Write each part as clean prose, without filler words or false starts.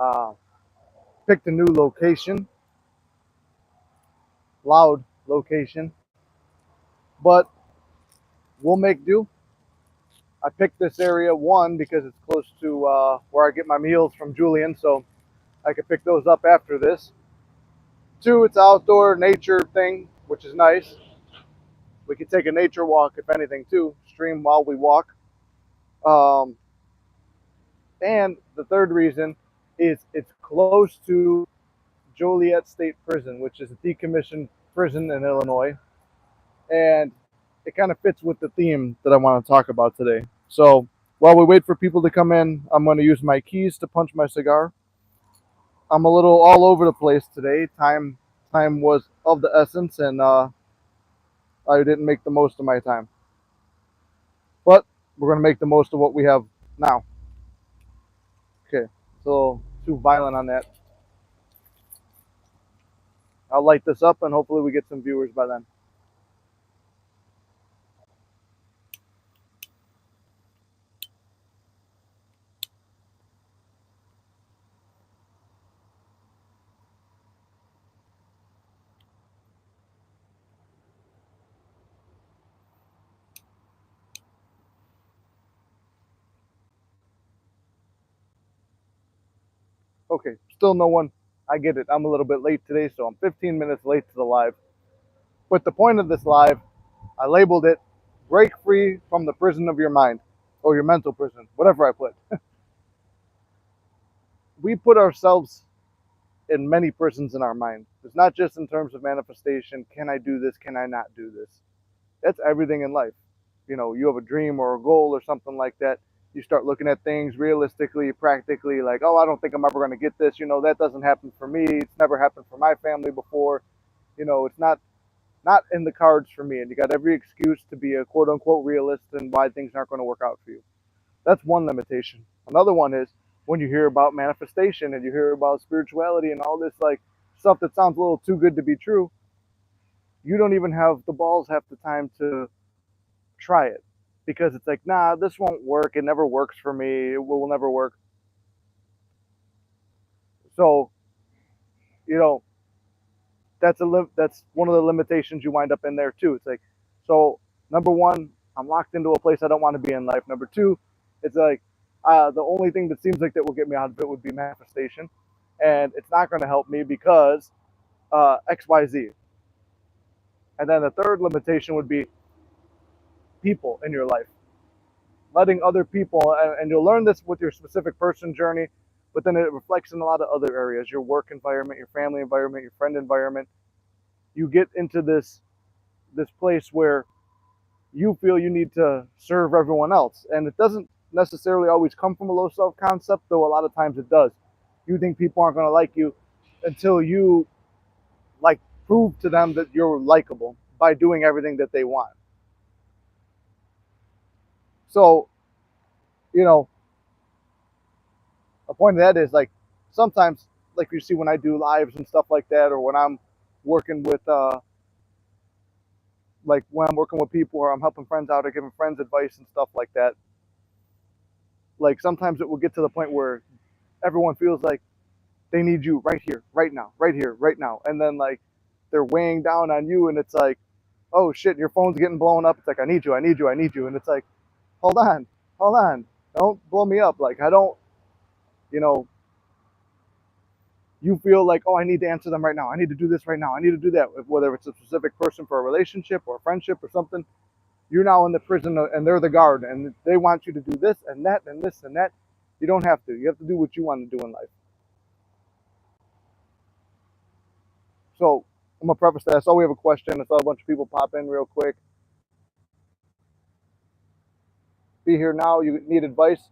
Uh, Picked a new location, loud location, but we'll make do. I picked this area, one, because it's close to where I get my meals from Julian, so I could pick those up after this. Two, it's outdoor nature thing, which is nice. We could take a nature walk, if anything, too, stream while we walk. Um, and the third reason is it's close to Joliet State Prison, which is a decommissioned prison in Illinois. And it kind of fits with the theme that I want to talk about today. So while we wait for people to come in, I'm going to use my keys to punch my cigar. I'm a little all over the place today. Time was of the essence, and I didn't make the most of my time. But we're going to make the most of what we have now. Okay, so too violent on that. I'll light this up, and hopefully we get some viewers by then. Okay, still no one. I get it. I'm a little bit late today, so I'm 15 minutes late to the live. But the point of this live, I labeled it "Break Free from the Prison of Your Mind," or your mental prison, whatever I put. We put ourselves in many prisons in our mind. It's not just in terms of manifestation. Can I do this? Can I not do this? That's everything in life. You know, you have a dream or a goal or something like that. You start looking at things realistically, practically, like, oh, I don't think I'm ever going to get this. You know, that doesn't happen for me. It's never happened for my family before. You know, it's not in the cards for me. And you got every excuse to be a quote unquote realist and why things aren't going to work out for you. That's one limitation. Another one is when you hear about manifestation and you hear about spirituality and all this like stuff that sounds a little too good to be true, you don't even have the balls half the time to try it because it's like, nah, this won't work. It never works for me. It will never work. So, you know, that's one of the limitations you wind up in there too. It's like, so number one, I'm locked into a place I don't want to be in life. Number two, it's like the only thing that seems like that will get me out of it would be manifestation, and it's not going to help me because X, Y, Z. And then the third limitation would be people in your life, letting other people, and you'll learn this with your specific person journey, but then it reflects in a lot of other areas: your work environment, your family environment, your friend environment. You get into this place where you feel you need to serve everyone else. And it doesn't necessarily always come from a low self concept, though a lot of times it does. You think people aren't going to like you until you like prove to them that you're likable by doing everything that they want. So, you know, the point of that is like sometimes, like you see when I do lives and stuff like that, or when I'm working with, like when I'm working with people or I'm helping friends out or giving friends advice and stuff like that, like sometimes it will get to the point where everyone feels like they need you right here, right now, right here, right now. And then like they're weighing down on you and it's like, oh shit, your phone's getting blown up. It's like, I need you, I need you, I need you. And it's like, hold on, hold on. Don't blow me up. Like I don't, you know, you feel like, oh, I need to answer them right now. I need to do this right now. I need to do that. Whether it's a specific person for a relationship or a friendship or something, you're now in the prison and they're the guard and they want you to do this and that and this and that. You don't have to. You have to do what you want to do in life. So I'm gonna preface that. I saw we have a question. I saw a bunch of people pop in real quick. Be here now. You need advice.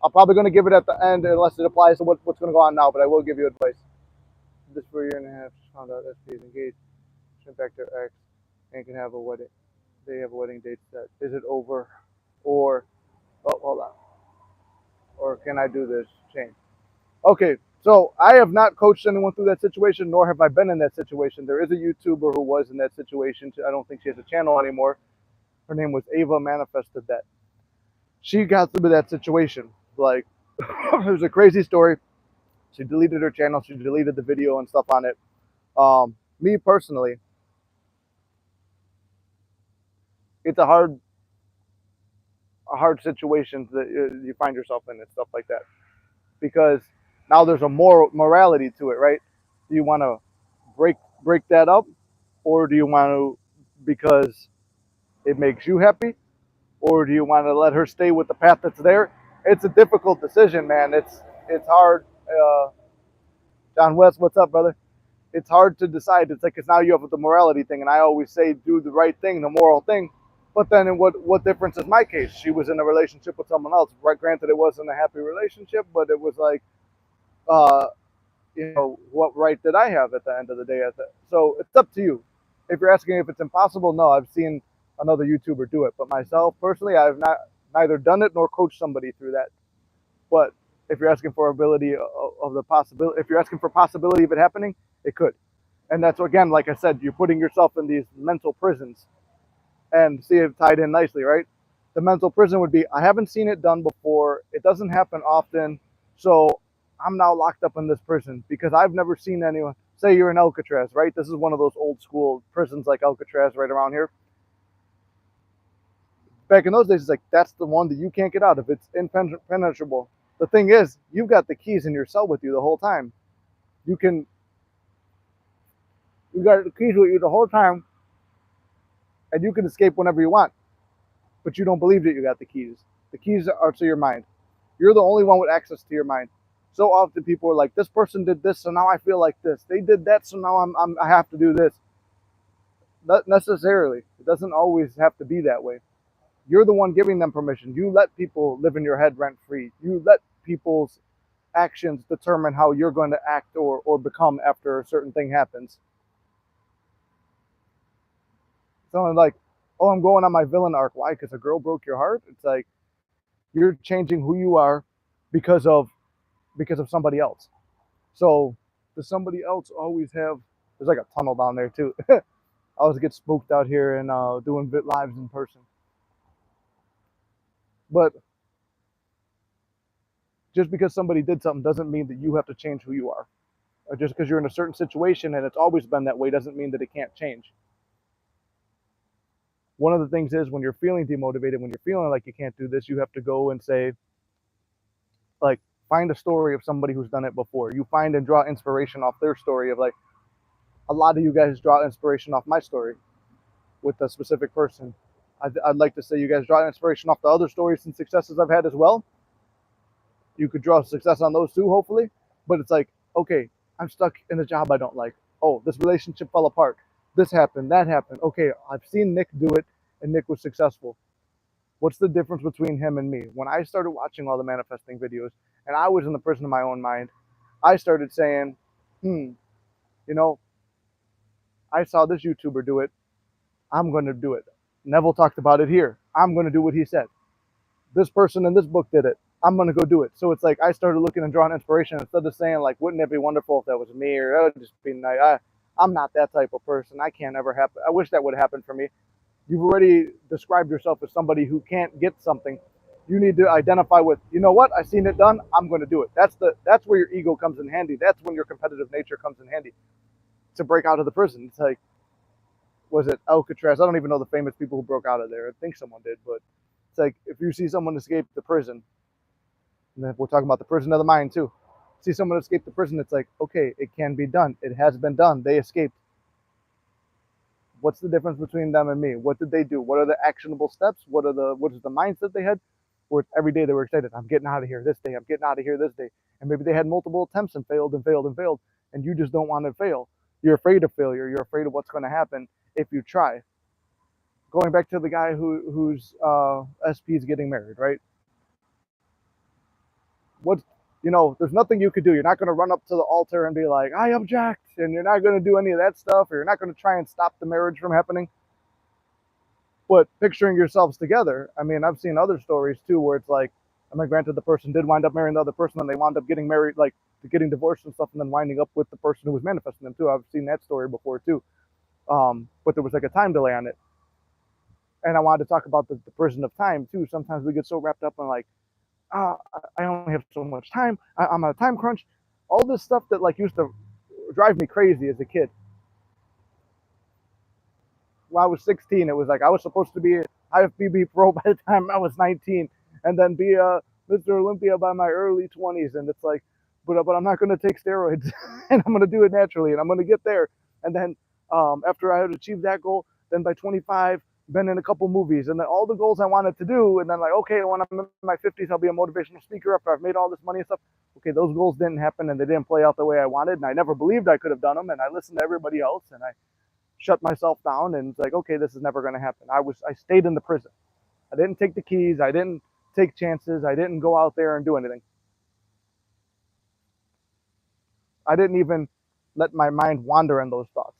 I'm probably gonna give it at the end unless it applies to what's gonna go on now. But I will give you advice. This for a year and a half. Just found out SP is engaged. Sent back their ex and can have a wedding. They have a wedding date set. Is it over? Or oh, hold on. Or can I do this? Change. Okay, so I have not coached anyone through that situation, nor have I been in that situation. There is a YouTuber who was in that situation. I don't think she has a channel anymore. Her name was Ava Manifested That. She got through that situation. Like, it was a crazy story. She deleted her channel. She deleted the video and stuff on it. Me personally, it's a hard situation that you find yourself in and stuff like that, because now there's a morality to it, right? Do you want to break that up, or do you want to, because it makes you happy, or do you want to let her stay with the path that's there? It's a difficult decision, man. It's hard. John West, what's up, brother? It's hard to decide. It's like, because now you have the morality thing, and I always say do the right thing, the moral thing. But then, in what difference is my case? She was in a relationship with someone else. Right? Granted, it wasn't a happy relationship, but it was like, uh, what right did I have at the end of the day? So it's up to you. If you're asking if it's impossible, no. I've seen another YouTuber do it, but myself personally, I've neither done it nor coached somebody through that. But if you're asking for ability of the possibility, if you're asking for possibility of it happening, it could. And that's, again, like I said, you're putting yourself in these mental prisons. And see it tied in nicely, right? The mental prison would be, I haven't seen it done before. It doesn't happen often. So I'm now locked up in this prison because I've never seen anyone. Say you're in Alcatraz, right? This is one of those old school prisons like Alcatraz right around here. Back in those days, it's like, that's the one that you can't get out of. It's impenetrable. The thing is, you've got the keys in your cell with you the whole time. You got the keys with you the whole time, and you can escape whenever you want. But you don't believe that you got the keys. The keys are to your mind. You're the only one with access to your mind. So often people are like, this person did this, so now I feel like this. They did that, so now I have to do this. Not necessarily. It doesn't always have to be that way. You're the one giving them permission. You let people live in your head rent free. You let people's actions determine how you're going to act or become after a certain thing happens. Someone like, oh, I'm going on my villain arc. Why? Because a girl broke your heart? It's like, you're changing who you are because of somebody else. So does somebody else always have, there's like a tunnel down there too. I always get spooked out here and doing lives in person. But just because somebody did something doesn't mean that you have to change who you are. Or just because you're in a certain situation and it's always been that way doesn't mean that it can't change. One of the things is, when you're feeling demotivated, when you're feeling like you can't do this, you have to go and say, like, find a story of somebody who's done it before. You find and draw inspiration off their story. Of like, a lot of you guys draw inspiration off my story with a specific person. I'd like to say you guys draw inspiration off the other stories and successes I've had as well. You could draw success on those too, hopefully. But it's like, okay, I'm stuck in a job I don't like. Oh, this relationship fell apart. This happened, that happened. Okay, I've seen Nick do it, and Nick was successful. What's the difference between him and me? When I started watching all the manifesting videos and I was in the prison of my own mind, I started saying, I saw this YouTuber do it. I'm going to do it. Neville talked about it here. I'm going to do what he said. This person in this book did it. I'm going to go do it. So it's like, I started looking and drawing inspiration instead of saying, like, wouldn't it be wonderful if that was me, or that would just be nice. I'm not that type of person. I can't ever happen. I wish that would happen for me. You've already described yourself as somebody who can't get something. You need to identify with, you know what, I've seen it done, I'm going to do it. That's where your ego comes in handy. That's when your competitive nature comes in handy to break out of the prison. It's like, was it Alcatraz? I don't even know the famous people who broke out of there. I think someone did, but it's like, if you see someone escape the prison, and then we're talking about the prison of the mind too, see someone escape the prison, it's like, okay, it can be done. It has been done. They escaped. What's the difference between them and me? What did they do? What are the actionable steps? What is the mindset they had? Where every day they were excited, I'm getting out of here this day, I'm getting out of here this day. And maybe they had multiple attempts and failed and failed and failed, and you just don't want to fail. You're afraid of failure. You're afraid of what's going to happen if you try. Going back to the guy whose SP is getting married, right? There's nothing you could do. You're not going to run up to the altar and be like, I object, and you're not going to do any of that stuff, or you're not going to try and stop the marriage from happening. But picturing yourselves together, I mean, I've seen other stories too where it's like, I mean, granted, the person did wind up marrying the other person, and they wound up getting married, like getting divorced and stuff, and then winding up with the person who was manifesting them too. I've seen that story before too. But there was like a time delay on it. And I wanted to talk about the prison of time too. Sometimes we get so wrapped up in like, I only have so much time. I'm on a time crunch. All this stuff that like used to drive me crazy as a kid. When I was 16, it was like I was supposed to be IFBB pro by the time I was 19, and then be a Mr. Olympia by my early 20s. And it's like, but I'm not going to take steroids, and I'm going to do it naturally, and I'm going to get there. And then after I had achieved that goal, then by 25, been in a couple movies, and then all the goals I wanted to do, and then like, okay, when I'm in my 50s, I'll be a motivational speaker after I've made all this money and stuff. Okay, those goals didn't happen, and they didn't play out the way I wanted, and I never believed I could have done them, and I listened to everybody else, and I shut myself down, and it's like, okay, this is never going to happen. I stayed in the prison. I didn't take the keys. I didn't take chances. I didn't go out there and do anything. I didn't even let my mind wander in those thoughts.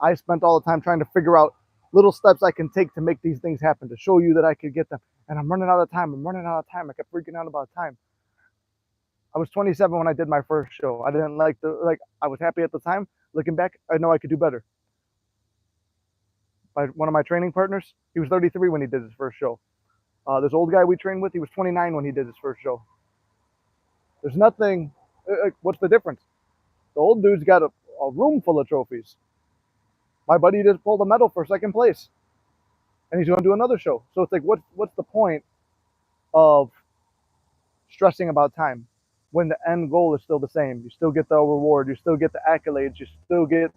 I spent all the time trying to figure out little steps I can take to make these things happen, to show you that I could get them. And I'm running out of time. I'm running out of time. I kept freaking out about time. I was 27 when I did my first show. I didn't I was happy at the time. Looking back, I know I could do better. One of my training partners, he was 33 when he did his first show. This old guy we trained with, he was 29 when he did his first show. There's nothing. What's the difference? The old dude's got a room full of trophies. My buddy just pulled a medal for second place, and he's going to do another show. So it's like, what's the point of stressing about time when the end goal is still the same? You still get the reward. You still get the accolades. You still get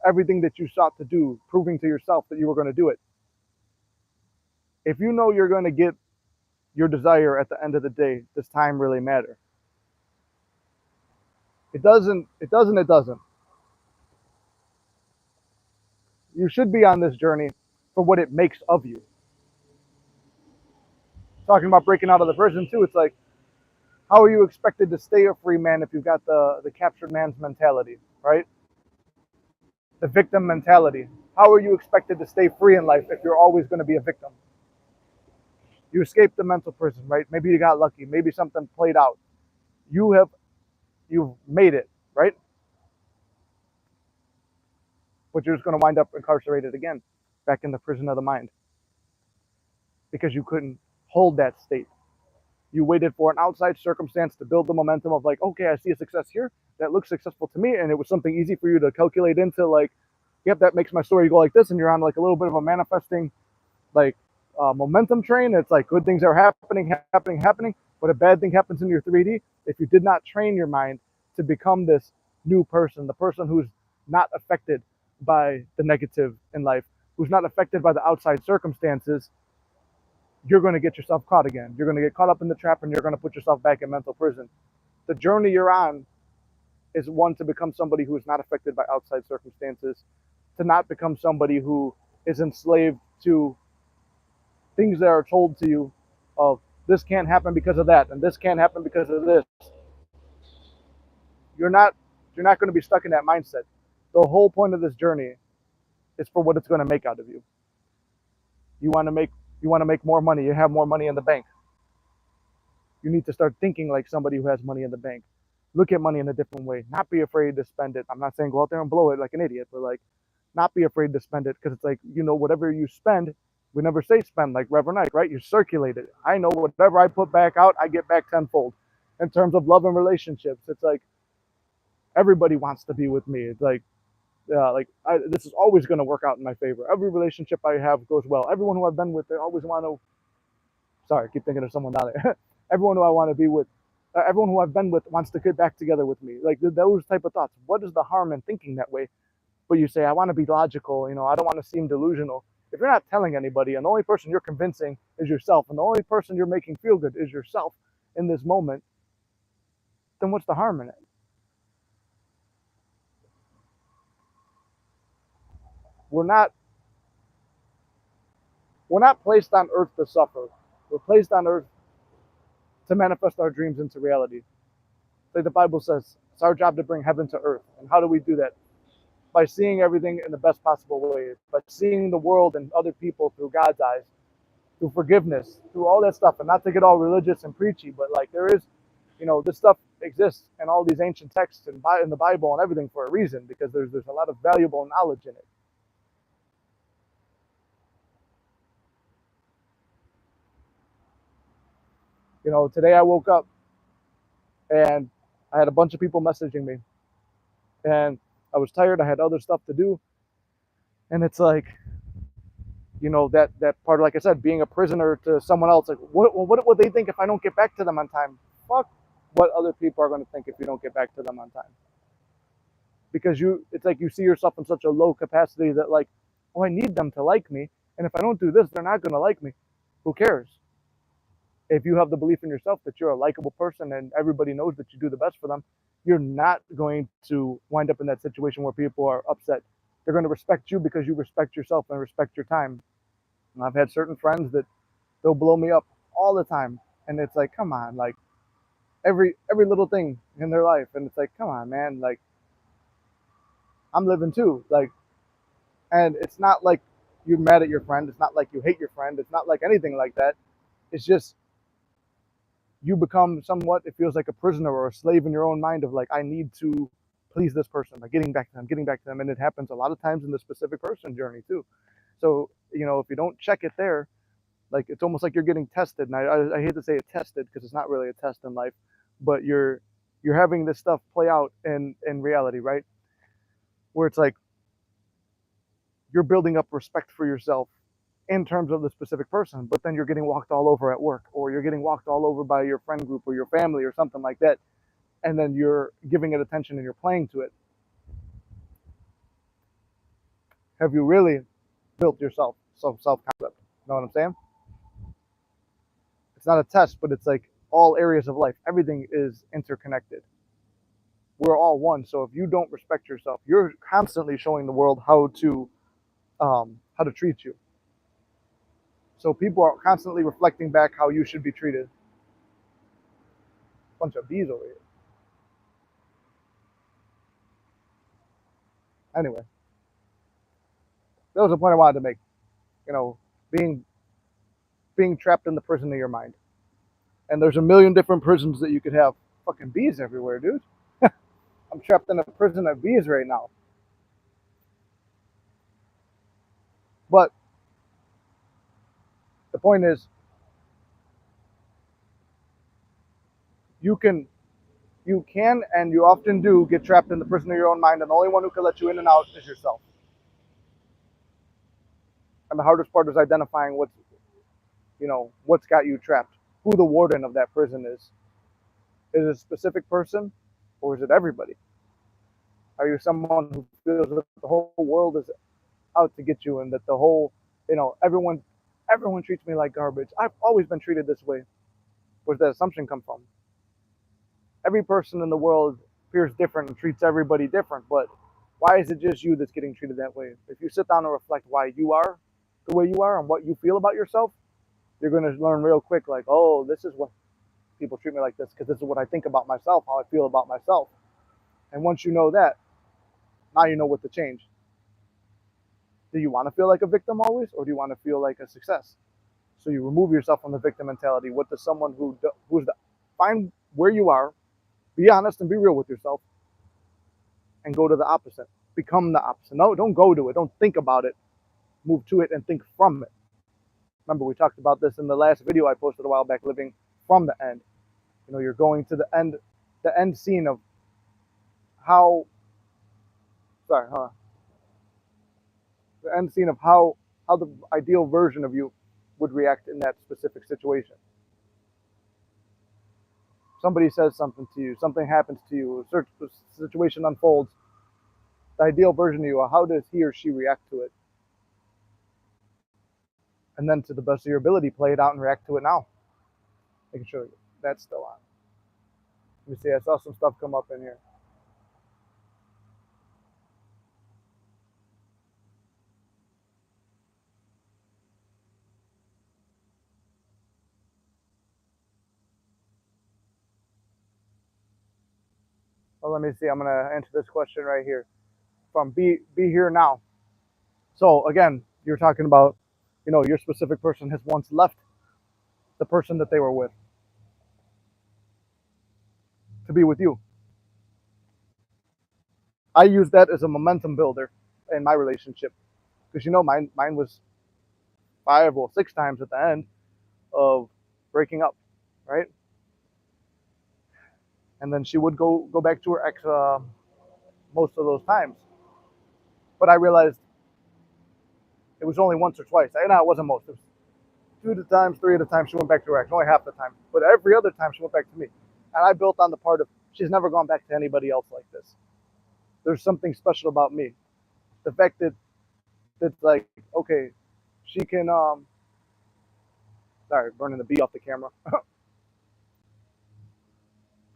everything that you sought to do, proving to yourself that you were going to do it. If you know you're going to get your desire at the end of the day, does time really matter? It doesn't. It doesn't. It doesn't. You should be on this journey for what it makes of you. Talking about breaking out of the prison too, it's like, how are you expected to stay a free man if you've got the captured man's mentality, right? The victim mentality. How are you expected to stay free in life if you're always going to be a victim? You escaped the mental prison, right? Maybe you got lucky. Maybe something played out. You've made it, right? But you're just going to wind up incarcerated again, back in the prison of the mind, because you couldn't hold that state. You waited for an outside circumstance to build the momentum of like, okay, I see a success here that looks successful to me, and it was something easy for you to calculate into like, yep, that makes my story go like this, and you're on like a little bit of a manifesting like momentum train. It's like good things are happening, but a bad thing happens in your 3D. If you did not train your mind to become this new person, the person who's not affected by the negative in life, who's not affected by the outside circumstances, you're going to get yourself caught again. You're going to get caught up in the trap, and you're going to put yourself back in mental prison. The journey you're on is one to become somebody who is not affected by outside circumstances, to not become somebody who is enslaved to things that are told to you of this can't happen because of that, and this can't happen because of this. You're not you're not going to be stuck in that mindset. The whole point of this journey is for what it's going to make out of you. You want to make more money. You have more money in the bank. You need to start thinking like somebody who has money in the bank. Look at money in a different way. Not be afraid to spend it. I'm not saying go out there and blow it like an idiot, but like not be afraid to spend it, because it's like, whatever you spend, we never say spend like Reverend Ike, right? You circulate it. I know whatever I put back out, I get back tenfold. In terms of love and relationships, it's like everybody wants to be with me. It's like, this is always going to work out in my favor. Every relationship I have goes well. Everyone who I've been with, they always want to. Sorry, I keep thinking of someone down there. Everyone who I want to be with, everyone who I've been with wants to get back together with me. Like those type of thoughts. What is the harm in thinking that way? But you say, I want to be logical. I don't want to seem delusional. If you're not telling anybody, and the only person you're convincing is yourself, and the only person you're making feel good is yourself in this moment, then what's the harm in it? We're not we're not placed on earth to suffer. We're placed on earth to manifest our dreams into reality. Like the Bible says, it's our job to bring heaven to earth. And how do we do that? By seeing everything in the best possible way, by seeing the world and other people through God's eyes, through forgiveness, through all that stuff. And not to get all religious and preachy, but like there is, this stuff exists in all these ancient texts and in the Bible and everything for a reason, because there's a lot of valuable knowledge in it. Today I woke up and I had a bunch of people messaging me, and I was tired. I had other stuff to do, and it's like, that part, like I said, being a prisoner to someone else. Like, what would they think if I don't get back to them on time? Fuck what other people are going to think if you don't get back to them on time. Because it's like you see yourself in such a low capacity that, like, oh, I need them to like me, and if I don't do this, they're not going to like me. Who cares? If you have the belief in yourself that you're a likable person and everybody knows that you do the best for them, you're not going to wind up in that situation where people are upset. They're going to respect you because you respect yourself and respect your time. And I've had certain friends that they'll blow me up all the time, and it's like, come on, like every little thing in their life, and it's like, come on, man, like I'm living too, like, and it's not like you're mad at your friend. It's not like you hate your friend. It's not like anything like that. It's just you become somewhat, it feels like a prisoner or a slave in your own mind of like, I need to please this person by getting back to them. And it happens a lot of times in the specific person journey too. So, if you don't check it there, like it's almost like you're getting tested. And I hate to say it tested because it's not really a test in life, but you're having this stuff play out in reality, right? Where it's like you're building up respect for yourself in terms of the specific person, but then you're getting walked all over at work, or you're getting walked all over by your friend group or your family or something like that, and then you're giving it attention and you're playing to it. Have you really built yourself some self-concept? You know what I'm saying? It's not a test, but it's like all areas of life. Everything is interconnected. We're all one. So if you don't respect yourself, you're constantly showing the world how to treat you. So people are constantly reflecting back how you should be treated. Bunch of bees over here. Anyway, that was the point I wanted to make. Being trapped in the prison of your mind. And there's a million different prisons that you could have. Fucking bees everywhere, dude. I'm trapped in a prison of bees right now. But the point is, you can and you often do get trapped in the prison of your own mind, and the only one who can let you in and out is yourself. And the hardest part is identifying what's got you trapped, who the warden of that prison is. Is it a specific person, or is it everybody? Are you someone who feels that the whole world is out to get you, and that the whole, everyone treats me like garbage? I've always been treated this way. Where's that assumption come from? Every person in the world appears different and treats everybody different, but why is it just you that's getting treated that way? If you sit down and reflect why you are the way you are and what you feel about yourself, you're going to learn real quick, like, oh, this is what people treat me like this because this is what I think about myself, how I feel about myself. And once you know that, now you know what to change. Do you want to feel like a victim always, or do you want to feel like a success? So you remove yourself from the victim mentality. What does someone find where you are, be honest and be real with yourself, and go to the opposite. Become the opposite. No, don't go to it. Don't think about it. Move to it and think from it. Remember, we talked about this in the last video I posted a while back, living from the end. You're going to the end scene of how, the end scene of how the ideal version of you would react in that specific situation. Somebody says something to you, something happens to you, a certain situation unfolds. The ideal version of you, how does he or she react to it? And then, to the best of your ability, play it out and react to it now. Making sure that's still on. Let me see, I saw some stuff come up in here. Well, let me see. I'm going to answer this question right here from Be Here Now. So again, you're talking about, your specific person has once left the person that they were with to be with you. I use that as a momentum builder in my relationship because mine was 6 times at the end of breaking up, right? and then she would go back to her ex most of those times. But I realized it was only once or twice. No, it wasn't most. It was two at a time, three at a time. She went back to her ex, only half the time. But every other time she went back to me, and I built on the part of she's never gone back to anybody else like this. There's something special about me. The fact that that's like okay, she can sorry, burning the bee off the camera.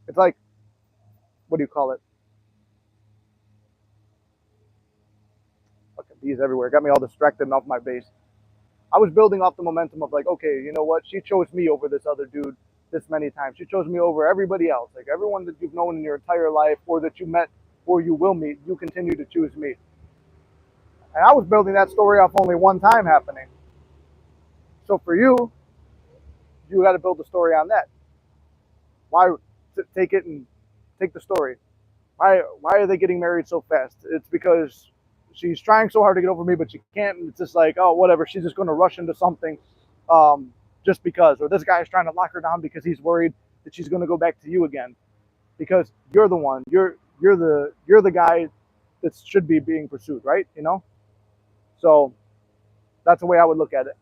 It's like what do you call it? Fucking bees everywhere. Got me all distracted and off my base. I was building off the momentum of like, okay, you know what? She chose me over this other dude this many times. She chose me over everybody else. Like everyone that you've known in your entire life or that you met or you will meet, you continue to choose me. And I was building that story off only one time happening. So for you, you got to build the story on that. Why take it and take the story? Why are they getting married so fast? It's because she's trying so hard to get over me, but she can't. And it's just like, oh, whatever. She's just going to rush into something just because. Or this guy's trying to lock her down because he's worried that she's going to go back to you again because you're the one. You're the guy that should be being pursued, right? You know. So that's the way I would look at it.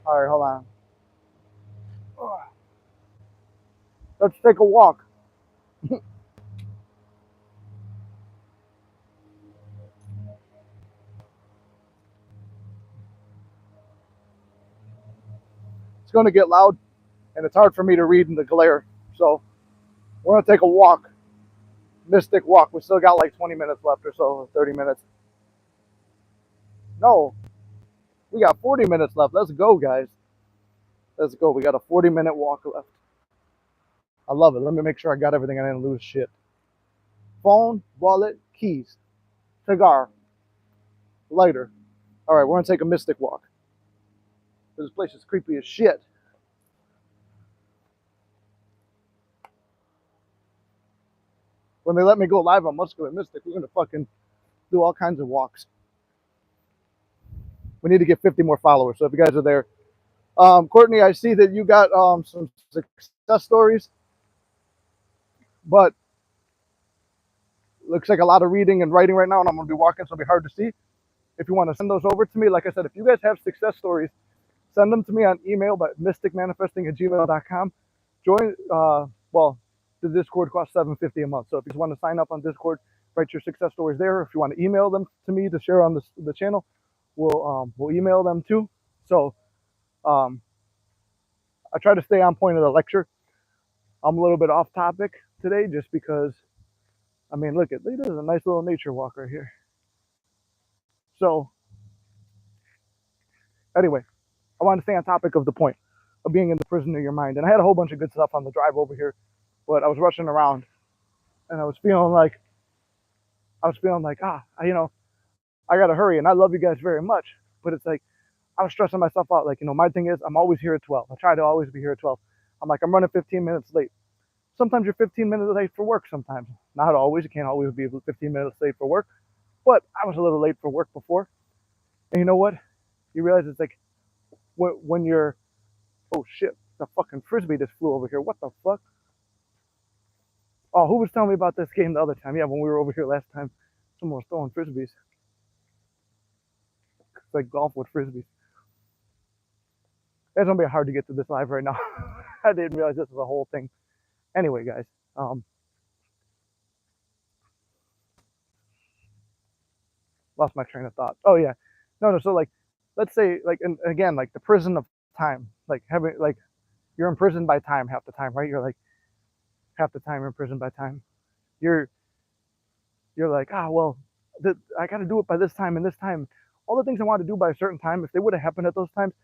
All right, hold on. Let's take a walk. It's going to get loud, and it's hard for me to read in the glare. So we're going to take a walk, mystic walk. We still got like 20 minutes left or so, 30 minutes. No, we got 40 minutes left. Let's go, guys. Let's go. We got a 40-minute walk left. I love it. Let me make sure I got everything. I didn't lose shit. Phone, wallet, keys, cigar, lighter. All right, we're going to take a mystic walk. This place is creepy as shit. When they let me go live on Muscular Mystic, we're going to fucking do all kinds of walks. We need to get 50 more followers. So if you guys are there, Courtney, I see that you got some success stories, but looks like a lot of reading and writing right now, and I'm going to be walking, so it'll be hard to see. If you want to send those over to me, like I said, if you guys have success stories, send them to me on email by mysticmanifesting@gmail.com. Join, well, the Discord costs $7.50 a month. So if you want to sign up on Discord, write your success stories there. If you want to email them to me to share on the channel, we'll email them too. So I try to stay on point of the lecture. I'm a little bit off topic today just because, I mean, look, this is a nice little nature walk right here. So anyway, I want to stay on topic of the point of being in the prison of your mind. And I had a whole bunch of good stuff on the drive over here, but I was rushing around and I was feeling like, I got to hurry. And I love you guys very much, but it's like, I was stressing myself out. Like, my thing is I'm always here at 12. I try to always be here at 12. I'm like, I'm running 15 minutes late. Sometimes you're 15 minutes late for work sometimes. Not always. You can't always be 15 minutes late for work. But I was a little late for work before. And you know what? You realize it's like when you're, oh shit, the fucking frisbee just flew over here. What the fuck? Oh, who was telling me about this game the other time? Yeah, when we were over here last time, someone was throwing frisbees. It's like golf with frisbees. It's gonna be hard to get to this live right now. I didn't realize this was a whole thing. Anyway, guys, lost my train of thought. Oh yeah, no. So like, let's say like, and again, like the prison of time, like having like, you're imprisoned by time half the time, right? You're like half the time you're imprisoned by time. You're like, well, I got to do it by this time and this time. All the things I wanted to do by a certain time, if they would have happened at those times,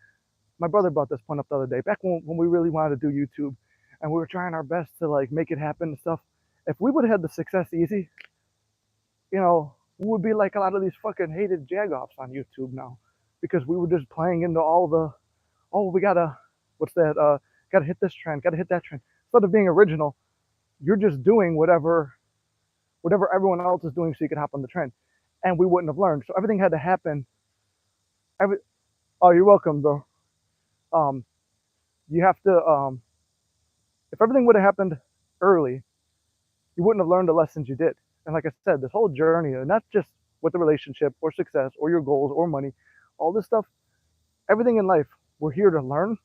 my brother brought this point up the other day, back when we really wanted to do YouTube, and we were trying our best to like make it happen and stuff. If we would have had the success easy, we would be like a lot of these fucking hated jagoffs on YouTube now, because we were just playing into all the, oh, we gotta, what's that? Gotta hit this trend, gotta hit that trend. Instead of being original, you're just doing whatever everyone else is doing so you could hop on the trend, and we wouldn't have learned. So everything had to happen. Oh, you're welcome, bro. You have to. If everything would have happened early, you wouldn't have learned the lessons you did. And like I said, this whole journey, and not just with the relationship or success or your goals or money, all this stuff, everything in life, we're here to learn,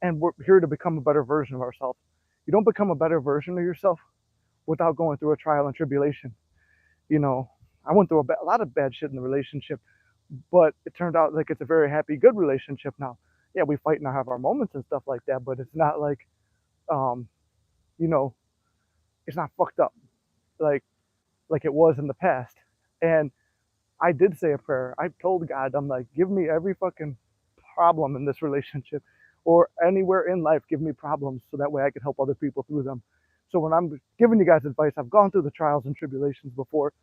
and we're here to become a better version of ourselves. You don't become a better version of yourself without going through a trial and tribulation. I went through a lot of bad shit in the relationship, but it turned out like it's a very happy, good relationship now. Yeah, we fight and have our moments and stuff like that, but it's not like, um, you know, it's not fucked up like it was in the past. And I did say a prayer. I told God, I'm like, give me every fucking problem in this relationship or anywhere in life, give me problems so that way I can help other people through them. So when I'm giving you guys advice, I've gone through the trials and tribulations before,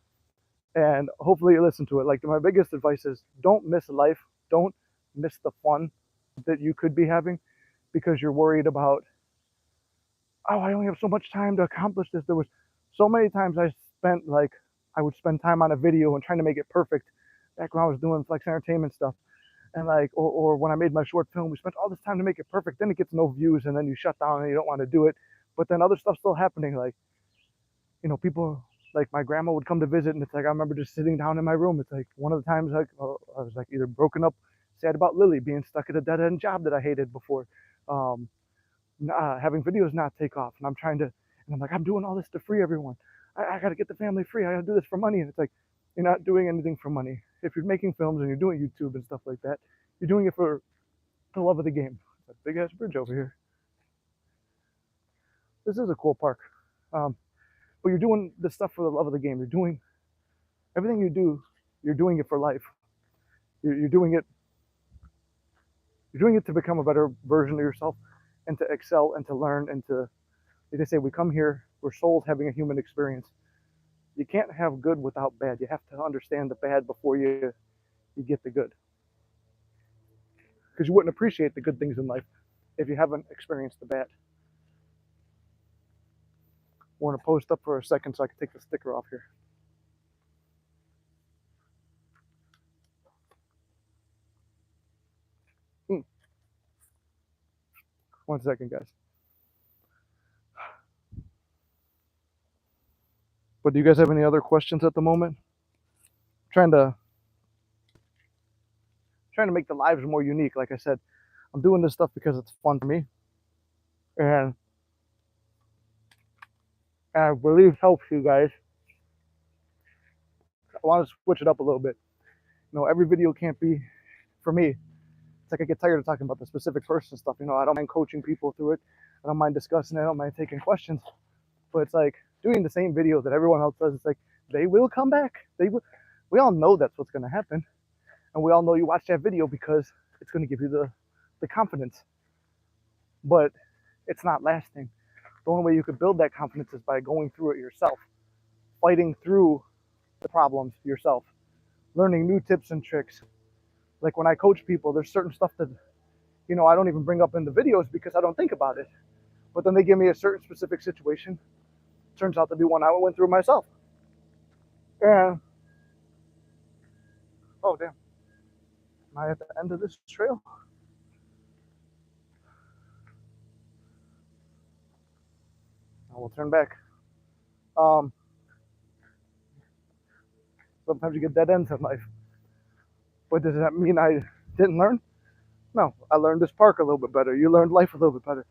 and hopefully you listen to it. Like, my biggest advice is don't miss life. Don't miss the fun that you could be having because you're worried about, oh, I only have so much time to accomplish this. There was so many times I would spend time on a video and trying to make it perfect back when I was doing Flex Entertainment stuff. And or when I made my short film, we spent all this time to make it perfect. Then it gets no views and then you shut down and you don't want to do it. But then other stuff's still happening. Like, people, like my grandma would come to visit, and it's like I remember just sitting down in my room. It's like one of the times I was like either broken up, sad about Lily being stuck at a dead end job that I hated before, um, having videos not take off, and I'm like, I'm doing all this to free everyone. I got to get the family free. I got to do this for money, and it's like you're not doing anything for money. If you're making films and you're doing YouTube and stuff like that, you're doing it for the love of the game. It's a big ass bridge over here. This is a cool park. But you're doing this stuff for the love of the game. You're doing everything you do. You're doing it for life. You're doing it. You're doing it to become a better version of yourself, and to excel, and to learn, and to, like they say, we come here. We're souls having a human experience. You can't have good without bad. You have to understand the bad before you get the good. Because you wouldn't appreciate the good things in life if you haven't experienced the bad. We're going to post up for a second so I can take the sticker off here. One second, guys. But do you guys have any other questions at the moment? Trying to make the lives more unique. Like I said, I'm doing this stuff because it's fun for me, and I believe it helps you guys. I want to switch it up a little bit. Every video can't be for me. It's like I get tired of talking about the specific person stuff. I don't mind coaching people through it. I don't mind discussing it. I don't mind taking questions. But it's like doing the same video that everyone else does. It's like they will come back. They will. We all know that's what's going to happen, and we all know you watch that video because it's going to give you the confidence. But it's not lasting. The only way you could build that confidence is by going through it yourself, fighting through the problems yourself, learning new tips and tricks. Like when I coach people, there's certain stuff that, I don't even bring up in the videos because I don't think about it. But then they give me a certain specific situation. Turns out to be one I went through myself. And, oh damn, am I at the end of this trail? I will turn back. Sometimes you get dead ends in life. But does that mean I didn't learn? No, I learned this park a little bit better. You learned life a little bit better.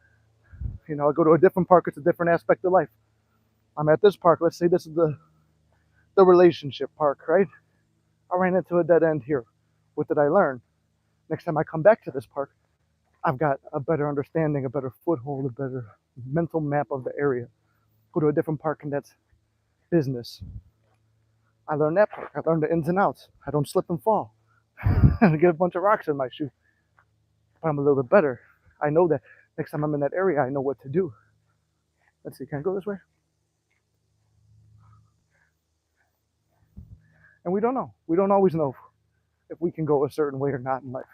I go to a different park, it's a different aspect of life. I'm at this park, let's say this is the relationship park, right? I ran into a dead end here. What did I learn? Next time I come back to this park, I've got a better understanding, a better foothold, a better mental map of the area. Go to a different park, and that's business. I learned that part. I learned the ins and outs. I don't slip and fall. I get a bunch of rocks in my shoe. But I'm a little bit better. I know that Next time I'm in that area, I know what to do. Let's see, can I go this way? And we don't know. We don't always know if we can go a certain way or not in life.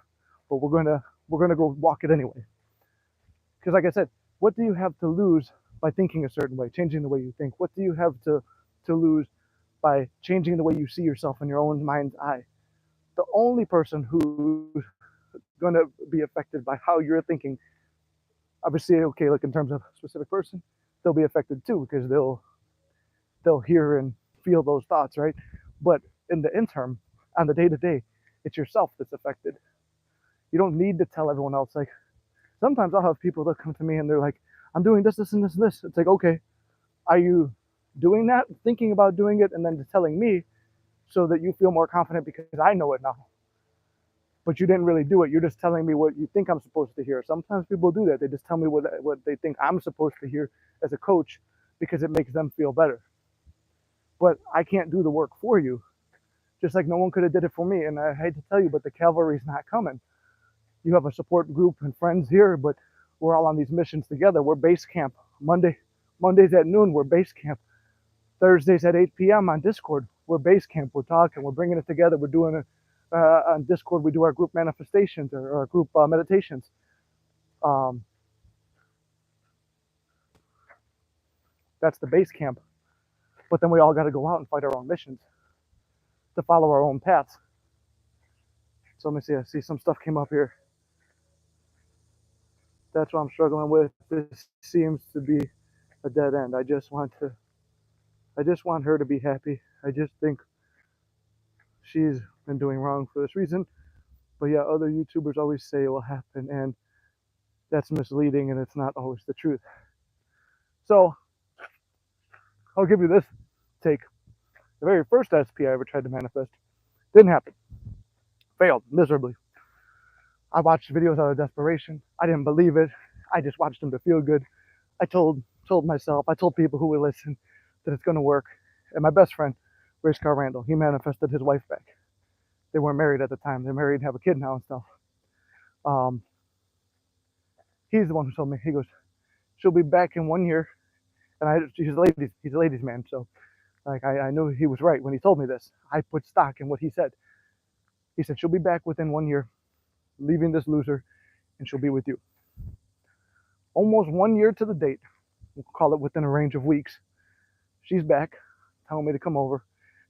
But we're gonna go walk it anyway. Because like I said, what do you have to lose by thinking a certain way, changing the way you think? What do you have to lose by changing the way you see yourself in your own mind's eye? The only person who's going to be affected by how you're thinking, obviously, okay, like in terms of a specific person, they'll be affected too because they'll hear and feel those thoughts, right? But in the interim, on the day to day, it's yourself that's affected. You don't need to tell everyone else. Like sometimes I'll have people that come to me and they're like, I'm doing this, this, and this, and this. It's like, okay, are you doing that, thinking about doing it, and then telling me so that you feel more confident because I know it now? But you didn't really do it. You're just telling me what you think I'm supposed to hear. Sometimes people do that. They just tell me what they think I'm supposed to hear as a coach because it makes them feel better. But I can't do the work for you. Just like no one could have did it for me. And I hate to tell you, but the cavalry's not coming. You have a support group and friends here, but we're all on these missions together. We're base camp. Mondays at noon, we're base camp. Thursdays at 8 p.m. on Discord, we're base camp. We're talking. We're bringing it together. We're doing it on Discord. We do our group manifestations or our group meditations. That's the base camp. But then we all got to go out and fight our own missions to follow our own paths. So let me see. I see some stuff came up here. That's what I'm struggling with. This seems to be a dead end. I just want her to be happy. I just think she's been doing wrong for this reason. But yeah, other YouTubers always say it will happen, and that's misleading, and it's not always the truth. So I'll give you this take. The very first SP I ever tried to manifest didn't happen. Failed miserably. I watched videos out of desperation. I didn't believe it. I just watched them to feel good. I told myself, I told people who would listen that it's going to work. And my best friend, Race Car Randall, he manifested his wife back. They weren't married at the time. They're married and have a kid now and stuff. He's the one who told me. He goes, she'll be back in 1 year. And he's a ladies man. So like I knew he was right when he told me this. I put stock in what he said. He said, she'll be back within 1 year, leaving this loser, and she'll be with you. Almost 1 year to the date. We'll call it within a range of weeks. She's back, telling me to come over,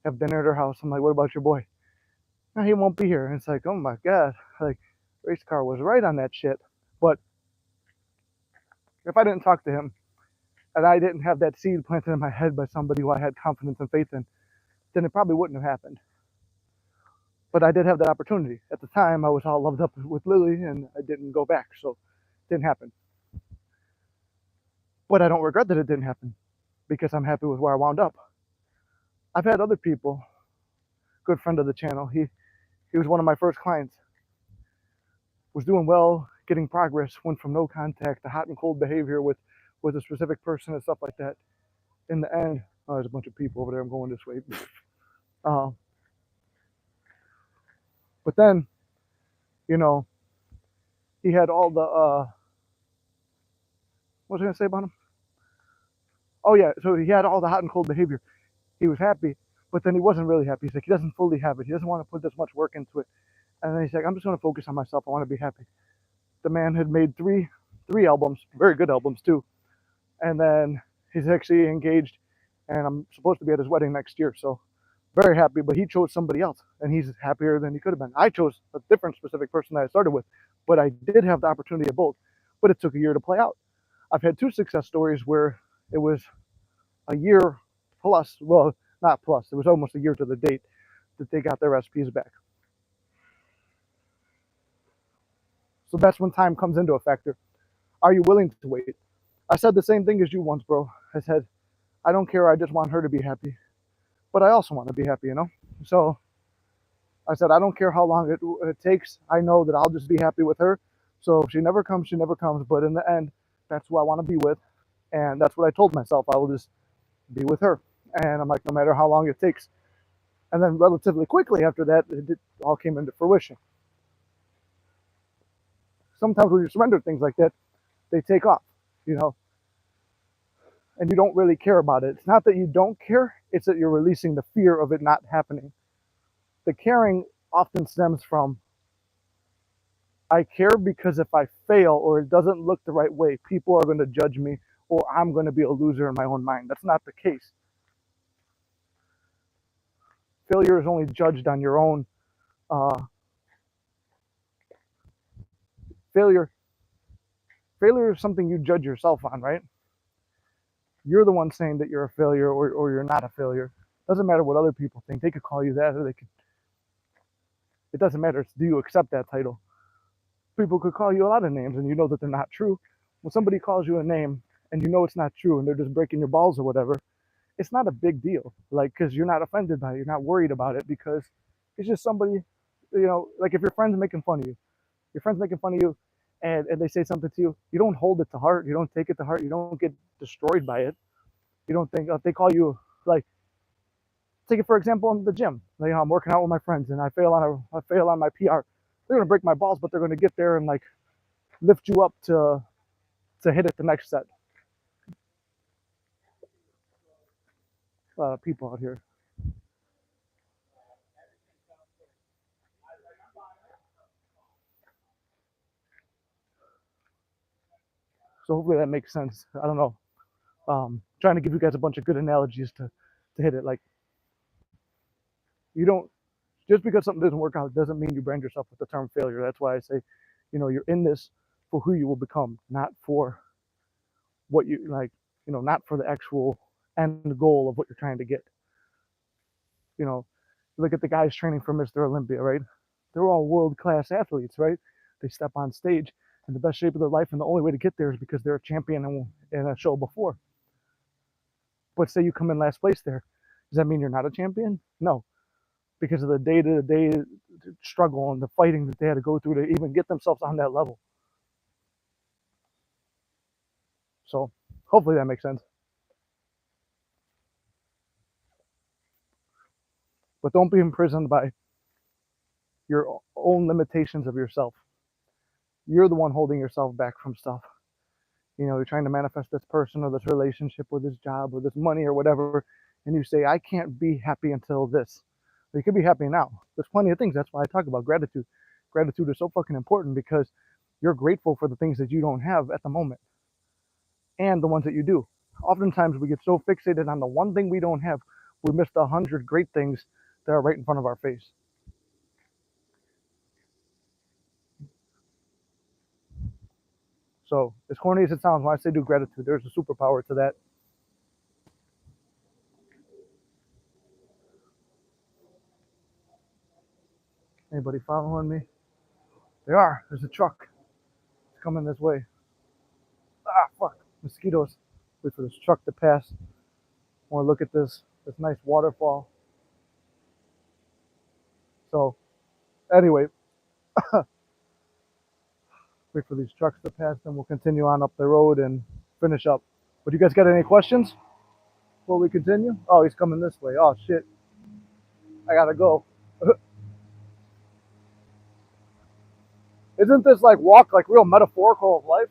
have dinner at her house. I'm like, what about your boy? No, he won't be here. And it's like, oh my God, like Race Car was right on that shit. But if I didn't talk to him and I didn't have that seed planted in my head by somebody who I had confidence and faith in, then it probably wouldn't have happened. But I did have that opportunity. At the time, I was all loved up with Lily and I didn't go back. So it didn't happen. But I don't regret that it didn't happen because I'm happy with where I wound up. I've had other people, good friend of the channel, he was one of my first clients, was doing well, getting progress, went from no contact to hot and cold behavior with a specific person and stuff like that. In the end, there's a bunch of people over there, I'm going this way. But then, you know, he had all the, what was I going to say about him? Oh yeah, so he had all the hot and cold behavior. He was happy, but then he wasn't really happy. He's like, he doesn't fully have it. He doesn't want to put this much work into it. And then he's like, I'm just going to focus on myself. I want to be happy. The man had made three albums, very good albums too. And then he's actually engaged, and I'm supposed to be at his wedding next year. So very happy, but he chose somebody else, and he's happier than he could have been. I chose a different specific person that I started with, but I did have the opportunity of both. But it took a year to play out. I've had 2 success stories where it was a year plus, well, not plus, it was almost a year to the date that they got their SPs back. So that's when time comes into a factor. Are you willing to wait? I said the same thing as you once, bro. I said, I don't care, I just want her to be happy. But I also want to be happy, you know? So I said, I don't care how long it takes. I know that I'll just be happy with her. So if she never comes, she never comes. But in the end, that's who I want to be with. And that's what I told myself. I will just be with her. And I'm like, no matter how long it takes. And then relatively quickly after that, it all came into fruition. Sometimes when you surrender things like that, they take off, you know, and you don't really care about it. It's not that you don't care, it's that you're releasing the fear of it not happening. The caring often stems from, I care because if I fail or it doesn't look the right way, people are going to judge me or I'm going to be a loser in my own mind. That's not the case. Failure is only judged on your own uh, failure. Failure is something you judge yourself on, right? You're the one saying that you're a failure or you're not a failure. Doesn't matter what other people think. They could call you that or they could. It doesn't matter. It's, do you accept that title? People could call you a lot of names and you know that they're not true. When somebody calls you a name and you know it's not true and they're just breaking your balls or whatever, it's not a big deal. Like, because you're not offended by it, you're not worried about it because it's just somebody, you know, like if your friend's making fun of you, your friend's making fun of you and they say something to you, you don't hold it to heart, you don't take it to heart, you don't get destroyed by it. You don't think, if they call you, like, take it for example in the gym. Like, you know, I'm working out with my friends and I fail on my PR. They're gonna break my balls, but they're gonna get there and like lift you up to hit it the next set. A lot of people out here. So hopefully that makes sense. I don't know. Trying to give you guys a bunch of good analogies to hit it. Like, you don't, just because something doesn't work out doesn't mean you brand yourself with the term failure. That's why I say, you know, you're in this for who you will become, not for what you like, you know, not for the actual end goal of what you're trying to get. You know, look at the guys training for Mr. Olympia, right? They're all world class athletes, right? They step on stage in the best shape of their life, and the only way to get there is because they're a champion in a show before. But say you come in last place there, does that mean you're not a champion? No, because of the day-to-day struggle and the fighting that they had to go through to even get themselves on that level. So hopefully that makes sense. But don't be imprisoned by your own limitations of yourself. You're the one holding yourself back from stuff. You know, you're trying to manifest this person or this relationship or this job or this money or whatever, and you say, I can't be happy until this. But you can be happy now. There's plenty of things. That's why I talk about gratitude. Gratitude is so fucking important because you're grateful for the things that you don't have at the moment and the ones that you do. Oftentimes we get so fixated on the one thing we don't have, we miss the 100 great things that are right in front of our face. So as corny as it sounds, when I say do gratitude, there's a superpower to that. Anybody following me? They are. There's a truck. It's coming this way. Ah, fuck. Mosquitoes. Wait for this truck to pass. I want to look at this nice waterfall. So anyway, wait for these trucks to pass, then we'll continue on up the road and finish up. But you guys got any questions before we continue? Oh, he's coming this way. Oh shit. I gotta go. Isn't this like walk like real metaphorical of life?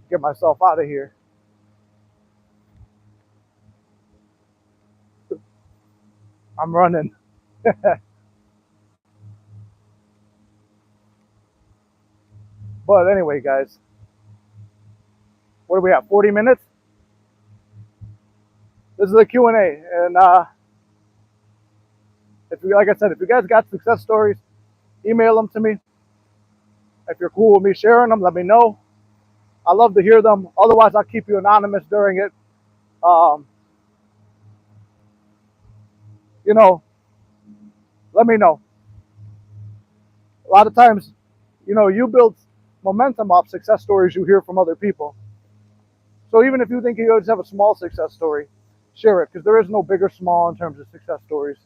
Get myself out of here. I'm running. But anyway, guys, what do we have? 40 minutes. This is a Q&A, and if you, like I said, if you guys got success stories, email them to me. If you're cool with me sharing them, let me know. I love to hear them. Otherwise, I'll keep you anonymous during it. Um, you know, let me know. A lot of times, you know, you build momentum off success stories you hear from other people. So even if you think you just have a small success story, share it because there is no big or small in terms of success stories.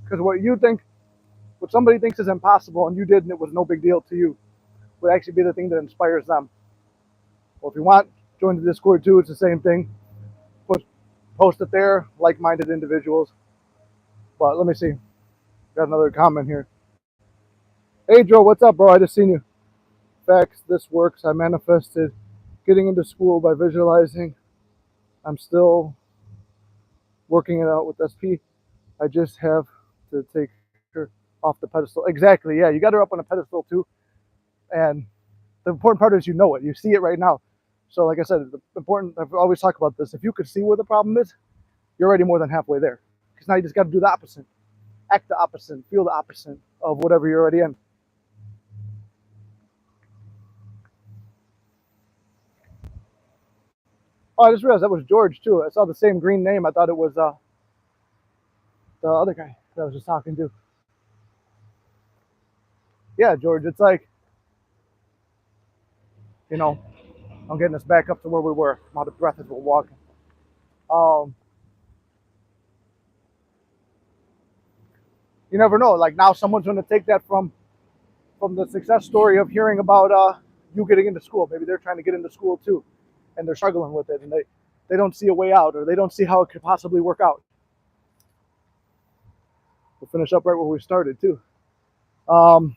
Because what somebody thinks is impossible and you did and it was no big deal to you, would actually be the thing that inspires them. Well, if you want, join the Discord too. It's the same thing. Post it there, like-minded individuals. But let me see. Got another comment here. Hey Joe, what's up, bro? I just seen you. Facts, this works. I manifested getting into school by visualizing. I'm still working it out with SP. I just have to take her off the pedestal. Exactly, yeah. You got her up on a pedestal too. And the important part is you know it. You see it right now. So like I said, the important, I've always talked about this. If you could see where the problem is, you're already more than halfway there. Because now you just got to do the opposite. Act the opposite. Feel the opposite of whatever you're already in. Oh, I just realized that was George too. I saw the same green name. I thought it was the other guy that I was just talking to. Yeah, George. It's like, you know, I'm getting us back up to where we were. I'm out of breath as we're walking. Um, you never know. Like now, someone's going to take that from the success story of hearing about you getting into school. Maybe they're trying to get into school too, and they're struggling with it, and they don't see a way out, or they don't see how it could possibly work out. We'll finish up right where we started too. Um,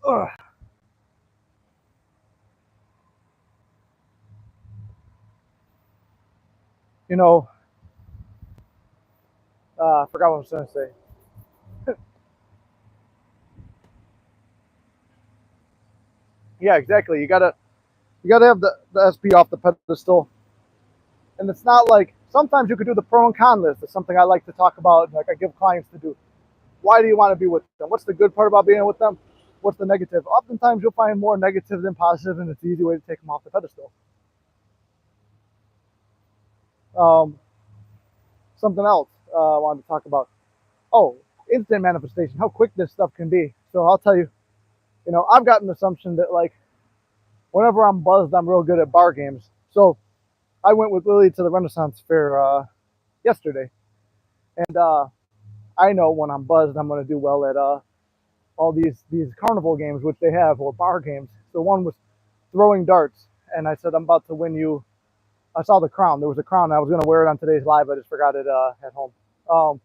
ugh. You know, I forgot what I was going to say. Yeah, exactly. You gotta have the SP off the pedestal, and it's not like sometimes you could do the pro and con list. It's something I like to talk about. Like I give clients to do. Why do you want to be with them? What's the good part about being with them? What's the negative? Oftentimes you'll find more negative than positive, and it's an easy way to take them off the pedestal. Um, Something else I wanted to talk about. Oh, instant manifestation. How quick this stuff can be. So I'll tell you. I've got an assumption that like whenever I'm buzzed, I'm real good at bar games. So I went with Lily to the Renaissance Fair yesterday, and I know when I'm buzzed, I'm going to do well at all these carnival games, which they have, or bar games. So one was throwing darts, and I said I'm about to win you. I saw the crown. There was a crown. I was going to wear it on today's live. I just forgot it at home. Um,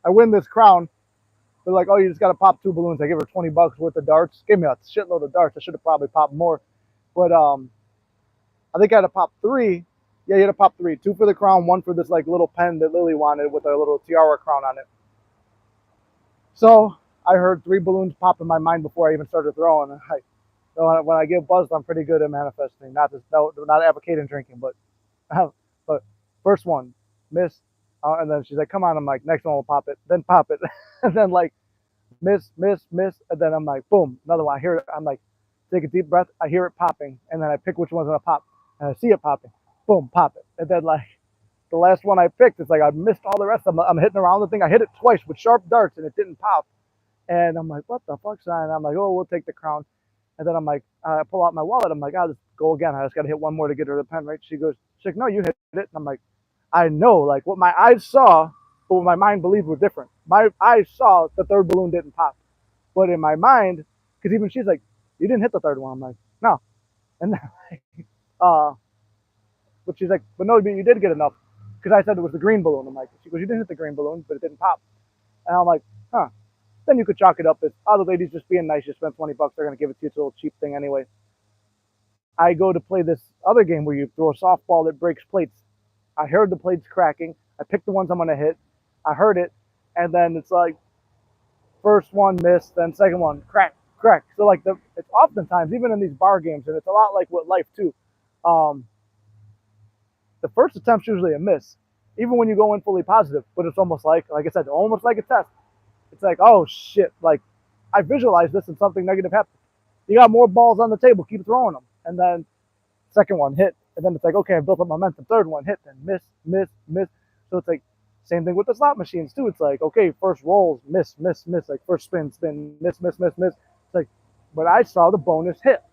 I win this crown. They're like, oh, you just got to pop 2 balloons. I give her $20 worth of darts. Gave me a shitload of darts. I should have probably popped more, but I think I had to pop three. Yeah, you had to pop three. Two for the crown, one for this like little pen that Lily wanted with a little tiara crown on it. So I heard 3 balloons pop in my mind before I even started throwing. So when I get buzzed, I'm pretty good at manifesting. Not advocating drinking, but but first one, miss, and then she's like, "Come on!" I'm like, "Next one will pop it, then pop it," and then like miss, miss, miss, and then I'm like, "Boom!" Another one. I hear it. I'm like, take a deep breath. I hear it popping, and then I pick which one's gonna pop, and I see it popping. Boom, pop it, and then like the last one I picked, it's like I missed all the rest. I'm hitting around the thing. I hit it twice with sharp darts, and it didn't pop. And I'm like, what the fuck's that? And I'm like, oh, we'll take the crown. And then I'm like, I pull out my wallet. I'm like, I'll just go again. I just got to hit one more to get her the pen, right? She's like, no, you hit it. And I'm like, I know, like what my eyes saw, but what my mind believed were different. My eyes saw the third balloon didn't pop. But in my mind, because even she's like, you didn't hit the third one. I'm like, no. And then, uh, but she's like, but no, you did get enough. Because I said it was the green balloon. I'm like, she goes, you didn't hit the green balloon, but it didn't pop. And I'm like, huh. Then you could chalk it up as, oh, the lady's just being nice. You spent $20. They're going to give it to you. It's a little cheap thing anyway. I go to play this other game where you throw a softball that breaks plates. I heard the plates cracking. I picked the ones I'm going to hit. I heard it. And then it's like, first one missed, then second one, crack, crack. So like it's oftentimes, even in these bar games, and it's a lot like with life too, um, the first attempt's usually a miss, even when you go in fully positive. But it's almost like I said, almost like a test. It's like, oh shit, like I visualized this and something negative happened. You got more balls on the table, keep throwing them. And then second one hit. And then it's like, okay, I built up momentum. Third one hit, then miss, miss, miss. So it's like same thing with the slot machines too. It's like, okay, first rolls, miss, miss, miss. Like first spin, spin, miss, miss, miss, miss. It's like, but I saw the bonus hit.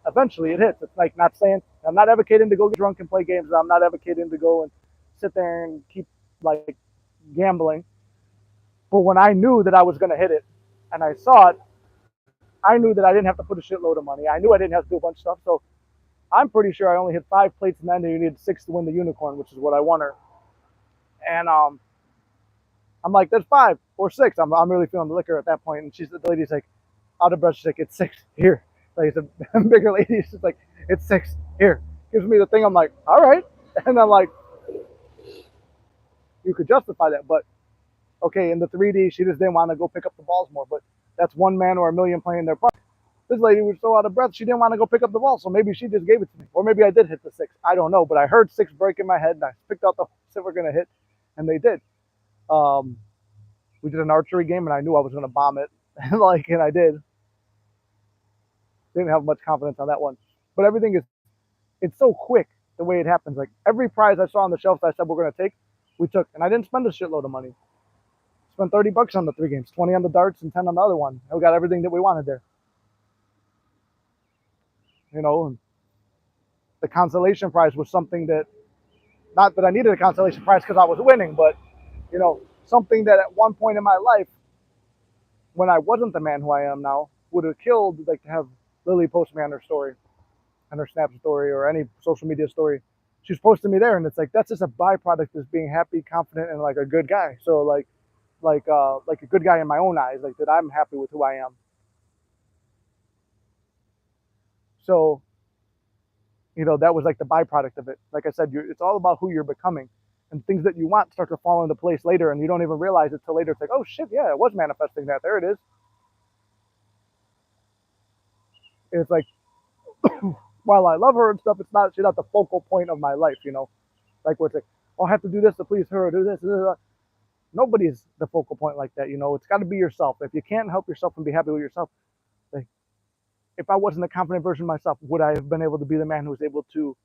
Eventually it hits. It's like not saying, I'm not advocating to go get drunk and play games. I'm not advocating to go and sit there and keep like gambling. But when I knew that I was going to hit it and I saw it, I knew that I didn't have to put a shitload of money. I knew I didn't have to do a bunch of stuff. So I'm pretty sure I only hit 5 plates in the end, and you needed 6 to win the unicorn, which is what I won her. And I'm like, there's 5 or 6. I'm really feeling the liquor at that point. And the lady's like, out of breath. She's like, it's 6 here. Like, it's a bigger lady. She's like, it's 6 here. Gives me the thing. I'm like, all right. And I'm like, you could justify that, but okay, in the 3D, she just didn't want to go pick up the balls more. But that's one man or a million playing their part. This lady was so out of breath, she didn't want to go pick up the ball, so maybe she just gave it to me. Or maybe I did hit the 6. I don't know, but I heard 6 break in my head, and I picked out the 6 we're going to hit, and they did. We did an archery game, and I knew I was going to bomb it, and I did. Didn't have much confidence on that one. But everything it's so quick the way it happens. Like, every prize I saw on the shelf that I said we're going to take, we took. And I didn't spend a shitload of money. Spent $30 on the 3 games, 20 on the darts and 10 on the other one. And we got everything that we wanted there. And the consolation prize was something that, not that I needed a consolation prize because I was winning, but, something that at one point in my life, when I wasn't the man who I am now, would have killed, like, to have Lily post me on her story, on her Snap story, or any social media story. She's posting me there, and it's like, that's just a byproduct of being happy, confident, and like a good guy. So like a good guy in my own eyes, like that I'm happy with who I am. So, that was like the byproduct of it. Like I said, it's all about who you're becoming, and things that you want start to fall into place later, and you don't even realize it till later. It's like, oh shit, yeah, it was manifesting that. There it is. And it's like, while I love her and stuff, she's not the focal point of my life, like where it's like, oh, I have to do this to please her, or do this. Nobody's the focal point like that. It's got to be yourself. If you can't help yourself and be happy with yourself, like, if I wasn't a confident version of myself, would I have been able to be the man who was able to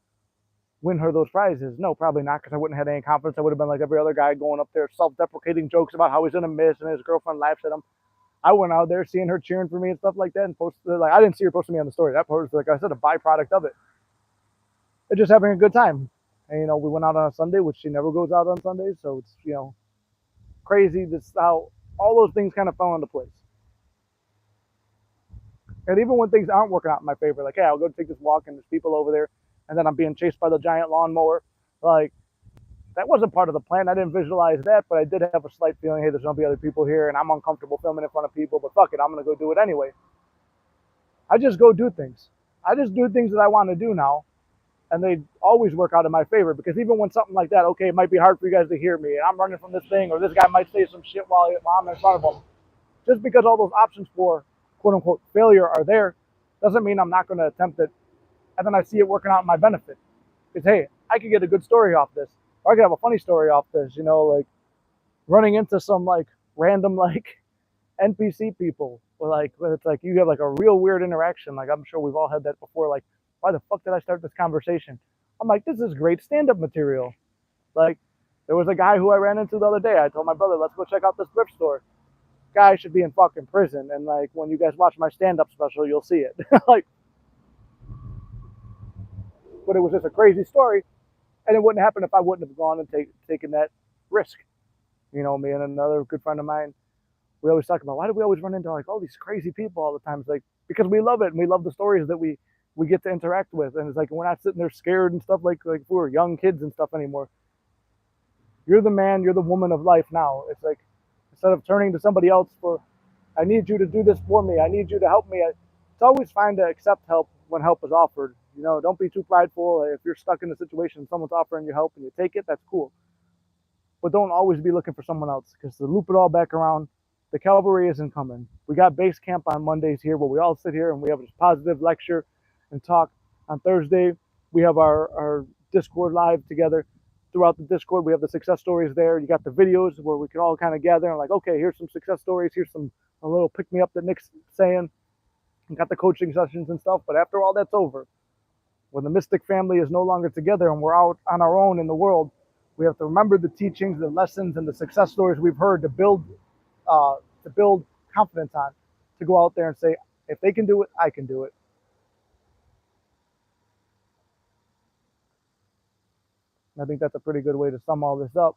win her those prizes? No, probably not, because I wouldn't have had any confidence. I would have been like every other guy, going up there self-deprecating jokes about how he's gonna miss, and his girlfriend laughs at him. I went out there seeing her cheering for me and stuff like that, and posted, like, I didn't see her posting me on the story. That was, like I said, a byproduct of it. It's just having a good time. And we went out on a Sunday, which she never goes out on Sundays, so it's crazy just how all those things kind of fell into place. And even when things aren't working out in my favor, like, hey, I'll go take this walk and there's people over there, and then I'm being chased by the giant lawnmower, like, that wasn't part of the plan. I didn't visualize that, but I did have a slight feeling, hey, there's gonna be other people here, and I'm uncomfortable filming in front of people, but fuck it, I'm gonna go do it anyway. I just go do things. I just do things that I want to do now, and they always work out in my favor, because even when something like that, okay, it might be hard for you guys to hear me, and I'm running from this thing, or this guy might say some shit while I'm in front of him. Just because all those options for quote unquote failure are there, doesn't mean I'm not going to attempt it. And then I see it working out in my benefit. Because, hey, I could get a good story off this, or I could have a funny story off this, like running into some like random like NPC people, or like it's like you have like a real weird interaction. Like, I'm sure we've all had that before. Like, why the fuck did I start this conversation? I'm like, this is great stand-up material. Like, there was a guy who I ran into the other day. I told my brother, let's go check out this thrift store. Guy should be in fucking prison, and like, when you guys watch my stand-up special, you'll see it. Like, but it was just a crazy story, and it wouldn't happen if I wouldn't have gone and taken that risk. Me and another good friend of mine, we always talk about, why do we always run into like all these crazy people all the time? It's like, because we love it, and we love the stories that we get to interact with, and it's like, we're not sitting there scared and stuff like if we were young kids and stuff anymore. You're the man, you're the woman of life now. It's like, instead of turning to somebody else for, I need you to do this for me, I need you to help me, it's always fine to accept help when help is offered. Don't be too prideful. If you're stuck in a situation, someone's offering you help and you take it, that's cool. But don't always be looking for someone else, because to loop it all back around, the cavalry isn't coming. We got base camp on Mondays here, where we all sit here and we have this positive lecture and talk. On Thursday, we have our Discord live together. Throughout the Discord, we have the success stories there. You got the videos where we can all kind of gather and like, okay, here's some success stories. Here's a little pick me up that Nick's saying. And got the coaching sessions and stuff. But after all that's over, when the Mystic family is no longer together and we're out on our own in the world, we have to remember the teachings, the lessons, and the success stories we've heard to build confidence on, to go out there and say, if they can do it, I can do it. I think that's a pretty good way to sum all this up.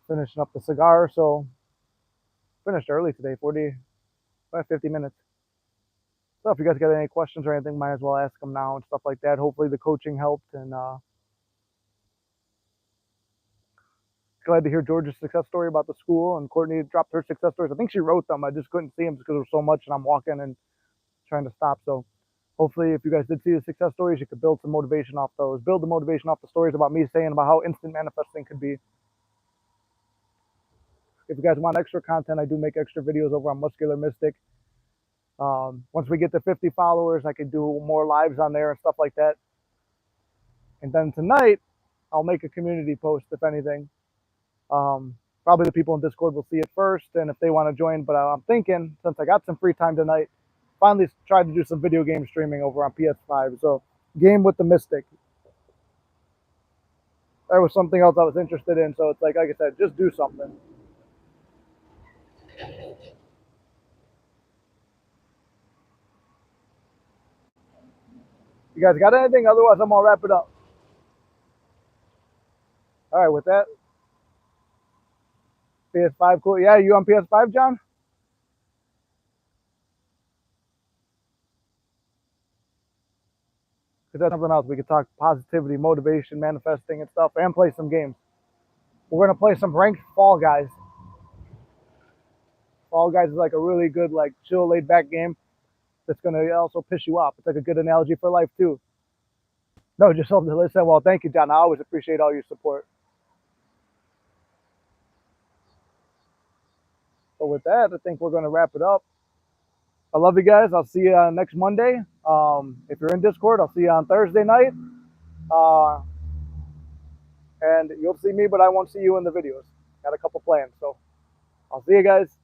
Finishing up the cigar, so finished early today, 50 minutes. So if you guys got any questions or anything, might as well ask them now and stuff like that. Hopefully the coaching helped, and glad to hear George's success story about the school, and Courtney dropped her success stories. I think she wrote them. I just couldn't see them because there was so much, and I'm walking and trying to stop. So hopefully, if you guys did see the success stories, you could build some motivation off those. Build the motivation off the stories about me saying about how instant manifesting could be. If you guys want extra content, I do make extra videos over on Muscular Mystic. Once we get to 50 followers, I can do more lives on there and stuff like that. And then tonight, I'll make a community post, if anything. Probably the people in Discord will see it first, and if they want to join. But I'm thinking, since I got some free time tonight, finally tried to do some video game streaming over on PS5. So, game with the Mystic. That was something else I was interested in. So it's like I said, just do something. You guys got anything? Otherwise, I'm gonna wrap it up. All right, with that, PS5 cool. Yeah, you on PS5, John? Because that's something else. We could talk positivity, motivation, manifesting, and stuff, and play some games. We're gonna play some ranked Fall Guys. Fall Guys is like a really good, like chill, laid back game that's gonna also piss you off. It's like a good analogy for life too. No, just something to listen. Well, thank you, John. I always appreciate all your support. So with that, I think we're gonna wrap it up. I love you guys. I'll see you next Monday. If you're in Discord, I'll see you on Thursday night. Uh, and you'll see me, but I won't see you in the videos. Got a couple plans, so I'll see you guys.